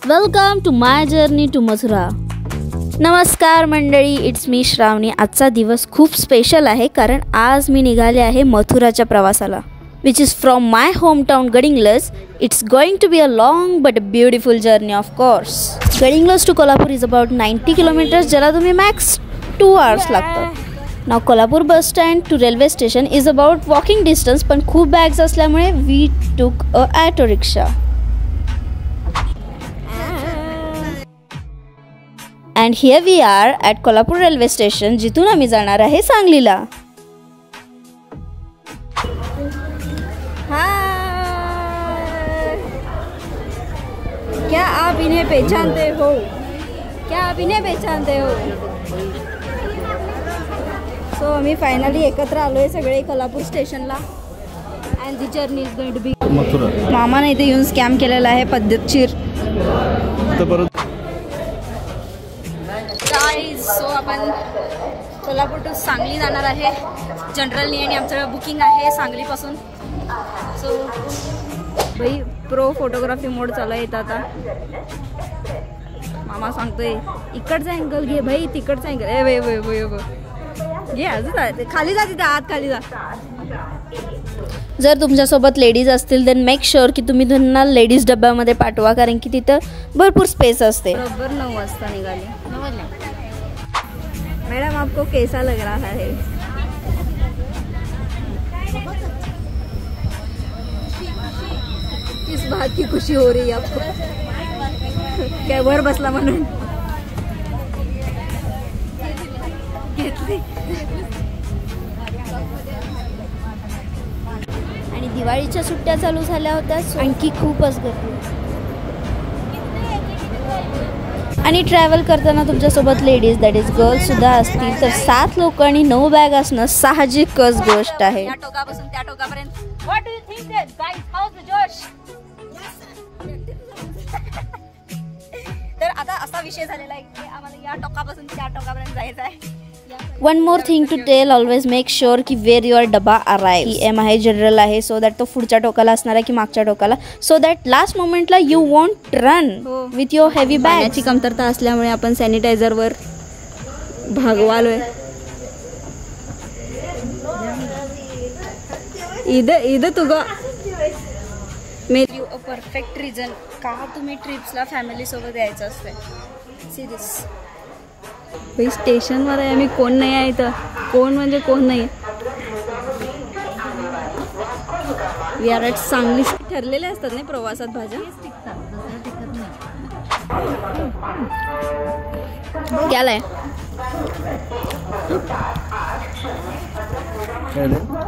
Welcome to my journey to Mathura. नमस्कार मंडळी, it's me श्रावणी। आजचा दिवस खूप स्पेशल आहे कारण आज मी निघाले आहे मथुराच्या प्रवासाला, which is from my hometown Gadinglas. It's going to be a long but a beautiful journey of course. Gadinglas to Kolhapur is about 90 kilometers, ज्याला तुम्ही max 2 hours लागतात. Now Kolhapur bus stand to railway station is about walking distance, पण खूप bags असल्यामुळे we took a auto rickshaw. And here we are at Kolhapur railway station, जिथून आम्ही जाणार आहे सांगलीला. क्या आप इन्हें पहचानते हो? क्या आप इन्हें पहचानते हो? सो आम्ही फायनली एकत्र आलोय सगळे कोल्हापूर स्टेशनला. And the journey is going to be Mathura. मामाने इथे येऊन स्कॅम केलेला आहे पद्धतशीर. सो आपण कोल्हापूर टू सांगली जाणार आहे जनरलनी आणि आमचं बुकिंग आहे सांगलीपासून. सो भाई प्रो फोटोग्राफी मोड चालू आहे आता. मामा सांगतोय इकडचा अँगल घे भाई, तिकडचा अँगल घे. अजून खाली जा, तिथे आत खाली जा. जर तुमच्यासोबत लेडीज असतील देन मेक शुअर की तुम्ही त्यांना लेडीज डब्यामध्ये पाठवा, कारण की तिथं भरपूर स्पेस असते. बरोबर 9 वाजता निघाले. मैडम आपको कैसा लग रहा है? किस बात की खुशी हो रही है आपको? क्या वर बसला म्हणून? आणि दिवाळीच्या सुट्ट्या चालू झाल्या होत्या, आणखी खूपच गर्दी. आणि ट्रॅव्हल करताना तुमच्यासोबत लेडीज दॅट इज गर्ल्स सुद्धा असतील तर 7 लोक आणि 9 बॅग असणं साहजिकच गोष्ट आहे. या टोकापासून त्या टोकापर्यंत. What do you think that guys, how is the जोश? तर आता असा विषय झालेला आहे की आम्हाला या टोकापासून त्या टोकापर्यंत जायचं आहे. One more thing to tell, always make sure की वेअर युअर डबा अराइव. एम आहे जनरल आहे, सो दॅट तो पुढच्या टोकाला असणार आहे की मागच्या टोकाला, सो दॅट लास्ट मोमेंटला you want run with your heavy bag. याची कमतरता असल्यामुळे आपण सॅनिटायझरवर भागवालोय. इथं तुझं make you a perfect reason का तुम्ही ट्रिप्सला फॅमिली सोबत यायचं असते. सी दिस भाई स्टेशनवर आहे आम्ही, कोण नाही आहे इथं. कोण म्हणजे कोण नाही. We are at Sangli. ठरलेले असतात नाही प्रवासात भाज्या. क्यालाय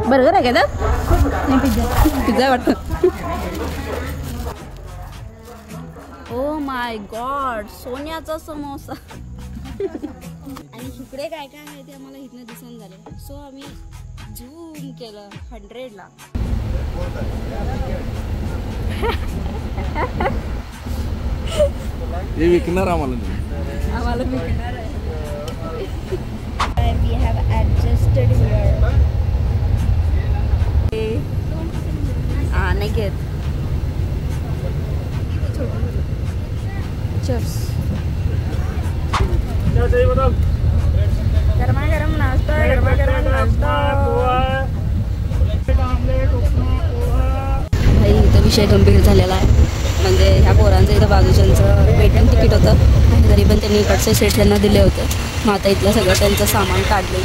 बर्गर आहे का? पिझ्झा वाटतं. ओ माय गॉड, सोन्याचा समोसा. आणि इकडे काय काय आहे ते आम्हाला इथनं दिसून झाले, सो आम्ही झूम केलं 100ला. हे विकणार आम्हाला विकणार आहे. We have adjusted here. नाही घेत. चर्स. गरमागरम नाश्ता, गरमागरम नाश्ता. भाई इथं विषय गंभीर झालेला आहे. म्हणजे ह्या पोरांचं इथं बाजूच्यांचं वेटिंग तिकीट होतं आणि तरी पण त्यांनी इकडचे सेट त्यांना दिले होते. मग आता इथलं सगळं त्यांचं सामान काढले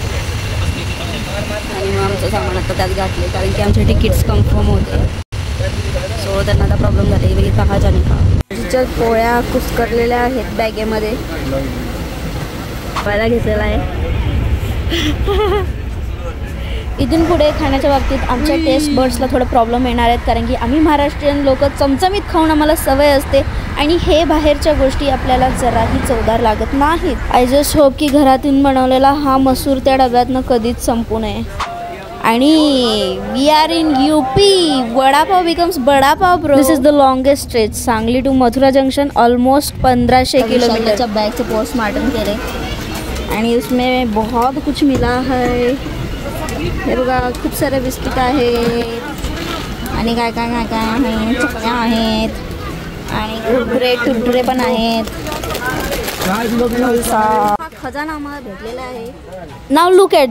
आणि मग आमचं सामान आता त्यात घातले कारण की आमचे तिकीट्स कन्फर्म होते. सो त्यांना आता प्रॉब्लेम झाले. वेगळी पहा जाणे का तिच्या पोळ्या कुस्करलेल्या आहेत बॅगेमध्ये. पाहायला घेतलेला आहे. इथून पुढे खाण्याच्या बाबतीत आमच्या टेस्ट बर्ड्सला थोडं प्रॉब्लेम येणार आहेत, कारण की आम्ही महाराष्ट्रीयन लोक चमचमीत खाऊन आम्हाला सवय असते आणि हे बाहेरच्या गोष्टी आपल्याला जराही चवदार लागत नाहीत. आय जस्ट होप की घरातून बनवलेला हा मसूर त्या डब्यातनं कधीच संपू नये. आणि we are in UP. Vada pav becomes bada pav bro. This is the longest stretch Sangli to Mathura junction, almost 1500 kilometre. Bag से पोस्टमार्टम केले आणि उसमें बहुत कुछ मिला है. हे बघा खूप सारे बिस्किट आहेत आणि काय काय काय काय आहेत, चकल्या आहेत. आणि कुरकुरे टुरटुरे पण आहेत. हा खजाना आम्हाला भेटलेला आहे. Now look at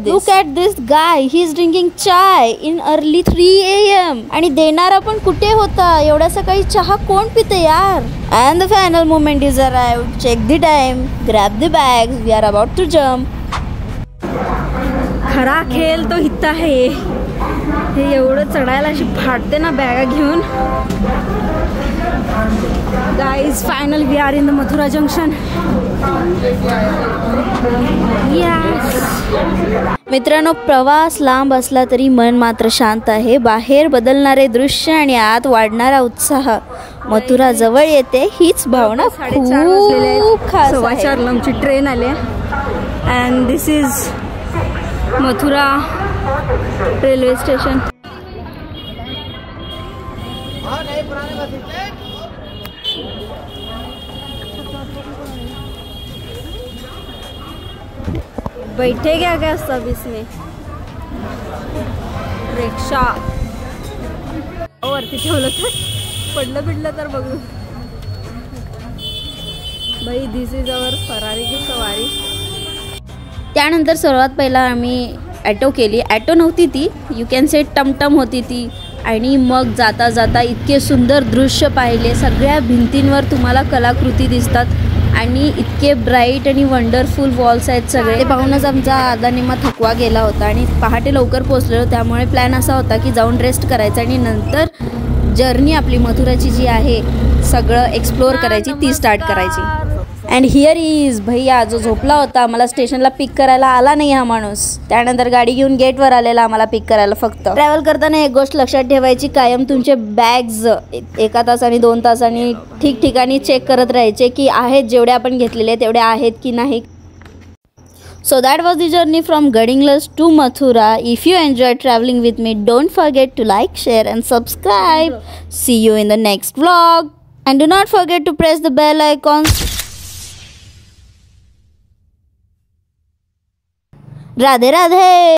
this guy. He is drinking chai in early 3 AM. आणि देणारा पण कुठे होता? एवढ्या सकाळी चहा कोण पिते यार? And the final moment is arrived. Check the time, grab the bags, we are about to jump. खरा खेळ तो हिता आहे. हे एवढं चढायला अशी फाटते ना बॅगा घेऊन. Guys final we are in the Mathura junction. मित्रांनो, प्रवास लांब असला तरी मन मात्र शांत आहे. बाहेर बदलणारे दृश्य आणि आत वाढणारा उत्साह. मथुरा जवळ येते हीच भावना खूप खास आहे. 4:15 आमची ट्रेन आली and this is Mathura railway station. बैठे क्या सब इसमें. रिक्षा वरती ठेवलं तर पडलं बिडलं तर बघू. भाई दिस इज अवर फरारी की सवारी. त्यानंतर सर्वात पहिला आम्ही ॲटो केली. ॲटो नव्हती ती, यू कॅन से टमटम होती ती. आणि मग जाता जाता इतके सुंदर दृश्य पाहिले. सगळ्या भिंतींवर तुम्हाला कलाकृती दिसतात आणि इतके ब्राईट आणि वंडरफुल वॉल्स आहेत सगळे. ते पाहूनच आमचा अर्धा निम्मा थकवा गेला होता आणि पहाटे लवकर पोचलेलो. त्यामुळे प्लॅन असा होता की जाऊन रेस्ट करायचा आणि नंतर जर्नी आपली मथुराची जी आहे सगळं एक्सप्लोअर करायची, ती स्टार्ट करायची. अँड हिअर इज भैया जो झोपला होता. मला स्टेशनला पिक करायला आला नाही हा माणूस. त्यानंतर गाडी घेऊन गेटवर आलेला आम्हाला पिक करायला. फक्त ट्रॅव्हल करताना एक गोष्ट लक्षात ठेवायची, कायम तुमचे बॅग्स 1 तासाने 2 तासांनी ठिकठिकाणी चेक करत राहायचे की आहेत जेवढे आपण घेतलेले तेवढे आहेत की नाही. So that was the journey from Gadinglas to Mathura. If you enjoyed traveling with me, don't forget to like, share and subscribe. See you in the next vlog. And do not forget to press the bell icon. Radhe Radhe.